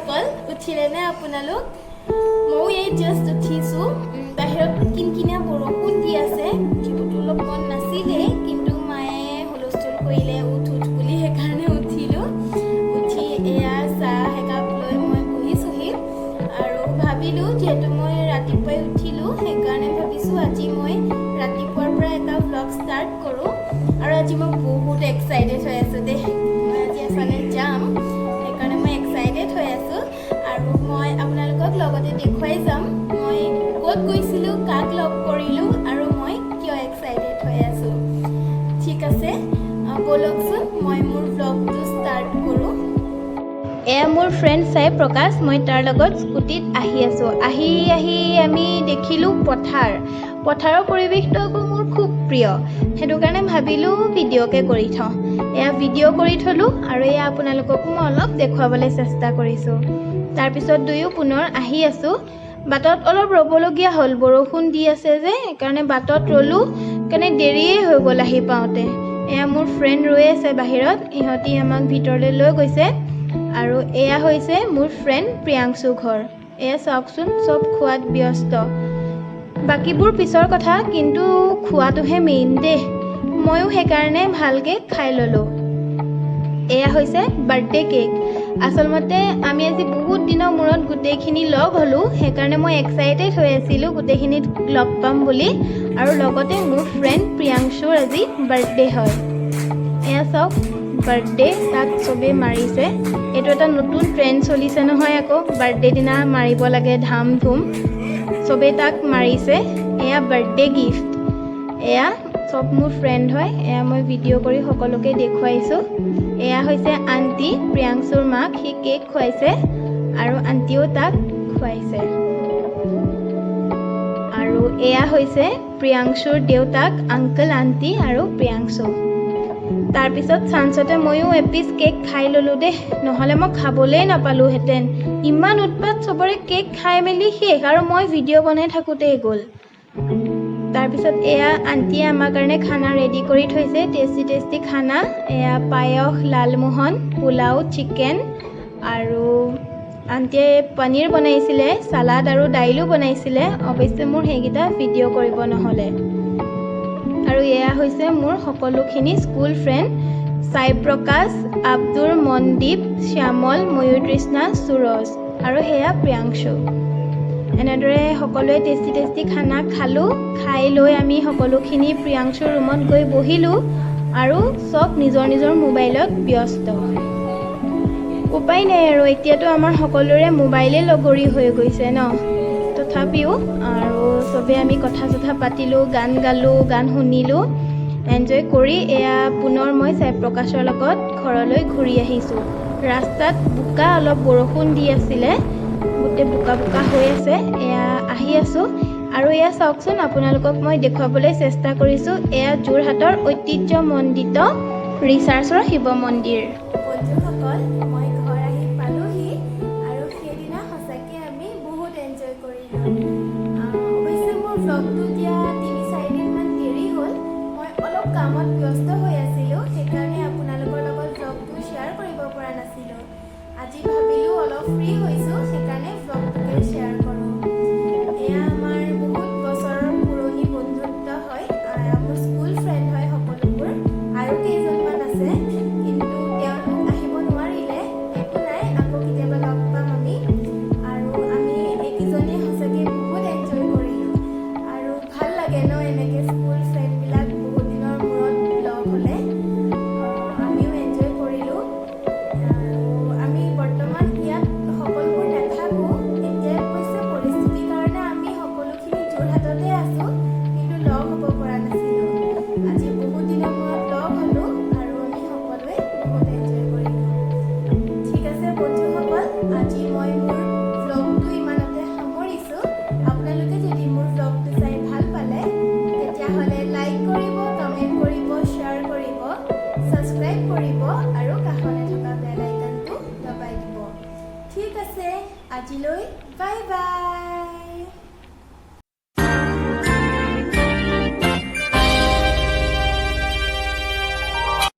সকল উঠিলে নে আপোনালোক মই এই জাস্ট উঠিছো বাহিৰত কিনকিনিয়া বৰষুণ দি আছে উঠিবতো অলপ মন নাছিলে কিন্তু মায়ে হুলস্থুল কৰিলে উঠ বুলি সেইকাৰণে উঠিলো উঠি এয়া চাহ একাপ লৈ মই বহিছোহি আৰু ভাবিলো যিহেতু মই ৰাতিপুৱাই উঠিলো সেইকাৰণে ভাবিছো আজি মই ৰাতিপুৱাৰ পৰা এটা ব্লগ ষ্টাৰ্ট কৰো আৰু আজি মই বহুত এক্সাইটেড হৈ আছো দে মই আজি এফালে যাম সেইকাৰণে মই এক্সাইটেড হৈ আছো আৰু মই আপোনালোকক লগতে দেখুৱাই যাম মই ক'ত গৈছিলো কাক লগ কৰিলো আৰু মই কিয় এক্সাইটেড হৈ আছো ঠিক আছে বলকচোন মই মোৰ ব্লগটো ষ্টাৰ্ট কৰো এয়া মোৰ ফ্ৰেণ্ড চাই প্ৰকাশ মই তাৰ লগত স্কুটিত আহি আছো আহি আমি দেখিলো পথাৰৰ পৰিৱেশটো আকৌ মোৰ খুব প্ৰিয় সেইটো কাৰণে ভাবিলো ভিডিঅ'কে কৰি থওঁ এয়া ভিডিঅ' কৰি থলো আৰু এয়া আপোনালোককো মই অলপ দেখুৱাবলৈ চেষ্টা কৰিছো তাৰপিছত দুয়ো পুনৰ আহি আছো বাটত অলপ ৰ'বলগীয়া হ'ল বৰষুণ দি আছে যে সেইকাৰণে বাটত ৰ'লো কাৰণে দেৰিয়ে হৈ গ'ল আহি পাওঁতে এয়া মোৰ ফ্ৰেণ্ড ৰৈ আছে বাহিৰত ইহঁতি আমাক ভিতৰলৈ লৈ গৈছে আৰু এয়া হৈছে মোৰ ফ্ৰেণ্ড প্ৰিয়াংশু ঘৰ এয়া চাওকচোন চব খোৱাত ব্যস্ত বাকীবোৰ পিছৰ কথা কিন্তু খোৱাটোহে মেইন দে ময়ো সেইকাৰণে ভালকৈ খাই ল'লোঁ এয়া হৈছে বাৰ্থডে কেক আচলতে আমি আজি বহুত দিনৰ মূৰত গোটেইখিনি লগ হ'লোঁ সেইকাৰণে মই এক্সাইটেড হৈ আছিলোঁ গোটেইখিনিত লগ পাম বুলি আৰু লগতে মোৰ ফ্ৰেণ্ড প্ৰিয়াংশুৰ আজি বাৰ্থডে হয় এয়া চাওক বাৰ্থডে তাক চবেই মাৰিছে এইটো এটা নতুন ট্ৰেণ্ড চলিছে নহয় আকৌ বাৰ্থডে দিনা মাৰিব লাগে ধাম ধুম চবেই তাক মাৰিছে এয়া বাৰ্থডে গিফ্ট এয়া চব মোৰ ফ্ৰেণ্ড হয় এয়া মই ভিডিঅ' কৰি সকলোকে দেখুৱাইছোঁ এয়া হৈছে আণ্টি প্ৰিয়াংশুৰ মাক সি কেক খুৱাইছে আৰু আণ্টিও তাক খুৱাইছে আৰু এয়া হৈছে প্ৰিয়াংশুৰ দেউতাক আংকল আণ্টি আৰু প্ৰিয়াংশু তাৰপিছত চান্সতে ময়ো এপিচ কেক খাই ল'লোঁ দেই নহ'লে মই খাবলৈই নাপালোঁহেঁতেন ইমান উৎপাত চবৰে কেক খাই মেলি শেষ আৰু মই ভিডিঅ' বনাই থাকোঁতেই গ'ল তাৰপিছত এয়া আণ্টিয়ে আমাৰ কাৰণে খানা ৰেডি কৰি থৈছে টেষ্টি খানা এয়া পায়স লালমোহন পোলাও চিকেন আৰু আণ্টিয়ে পনীৰ বনাইছিলে চালাড আৰু দাইলো বনাইছিলে অৱশ্যে মোৰ সেইকেইটা ভিডিঅ' কৰিব নহ'লে আৰু এয়া হৈছে মোৰ সকলোখিনি স্কুল ফ্ৰেণ্ড সাই প্ৰকাশ আব্দুৰ মনদীপ শ্যামল ময়ূৰতৃষ্ণা সুৰজ আৰু সেয়া প্ৰিয়াংশু এনেদৰে সকলোৱে টেষ্টি খানা খালোঁ খাই লৈ আমি সকলোখিনি প্ৰিয়াংশুৰ ৰুমত গৈ বহিলোঁ আৰু চব নিজৰ মোবাইলত ব্যস্ত উপায় নাই আৰু এতিয়াতো আমাৰ সকলোৰে মোবাইলেই লগৰী হৈ গৈছে ন তথাপিও আৰু চবেই আমি কথা পাতিলোঁ গান গালোঁ গান শুনিলোঁ এনজয় কৰি এয়া পুনৰ মই সাই প্ৰকাশৰ লগত ঘৰলৈ ঘূৰি আহিছোঁ ৰাস্তাত বোকা অলপ বৰষুণ দি আছিলে গোটেই বোকা হৈ আছে এয়া আহি আছোঁ আৰু এয়া চাওকচোন আপোনালোকক মই দেখুৱাবলৈ চেষ্টা কৰিছোঁ এয়া যোৰহাটৰ ঐতিহ্যমণ্ডিত ৰিচাৰ্চৰ শিৱ মন্দিৰ বন্ধুসকল মই ঘৰ আহি পালোহি আৰু সেইদিনা সঁচাকৈ আমি বহুত এনজয় কৰিলোঁ অৱশ্যে মোৰ ব্লগটো দিয়া 3-4 দিনমান দেৰি হ'ল মই অলপ কামত ব্যস্ত হৈ আছিলোঁ সেইকাৰণে আপোনালোকৰ লগত ব্লগটো শ্বেয়াৰ কৰিব পৰা নাছিলোঁ আজি ভাবিলোঁ অলপ ফ্ৰী হৈছোঁ সেইকাৰণে ব্লগটোকে শ্বেয়াৰ কৰোঁ এয়া আমাৰ বহুত বছৰৰ পুৰণি বন্ধুত্ব হয় মোৰ স্কুল ফ্ৰেণ্ড হয় সকলোবোৰ আৰু কেইজনমান আছে কিন্তু তেওঁলোক আহিব নোৱাৰিলে একো নাই আকৌ কেতিয়াবা লগ পাম আমি আৰু আমি এইকেইজনে সঁচাকৈ বহুত এনজয় কৰিলোঁ আৰু ভাল লাগে ন এনেকৈ স্কুল ফ্ৰেণ্ডবিলাক বহুত দিনৰ মূৰত লগ হ'লে আমিও এনজয় কৰিলোঁ আৰু আমি বৰ্তমান ইয়াত সকলোবোৰ নাথাকোঁ এতিয়া অৱশ্যে পৰিস্থিতিৰ কাৰণে আমি সকলোখিনি যোৰহাটতে আছোঁ কিন্তু লগ হ'ব পৰা নাছিলোঁ আজি বহুত দিনৰ মূৰত লগ হ'লোঁ আৰু আমি সকলোৱে বহুত এনজয় কৰিলোঁ ঠিক আছে বন্ধুসকল আজি মই মোৰ ব্লগটো ইমানতে সামৰিছোঁ আপোনালোকে যদি মোৰ ব্লগটো চাই ভাল পালে তেতিয়াহ'লে লাইক কৰিব কমেণ্ট কৰিব শ্বেয়াৰ কৰিব ছাবস্ক্ৰাইব কৰিব আৰু কাষতে থকা বেল আইকনটো দবাই দিব ঠিক আছে আজিলৈ বাই বাই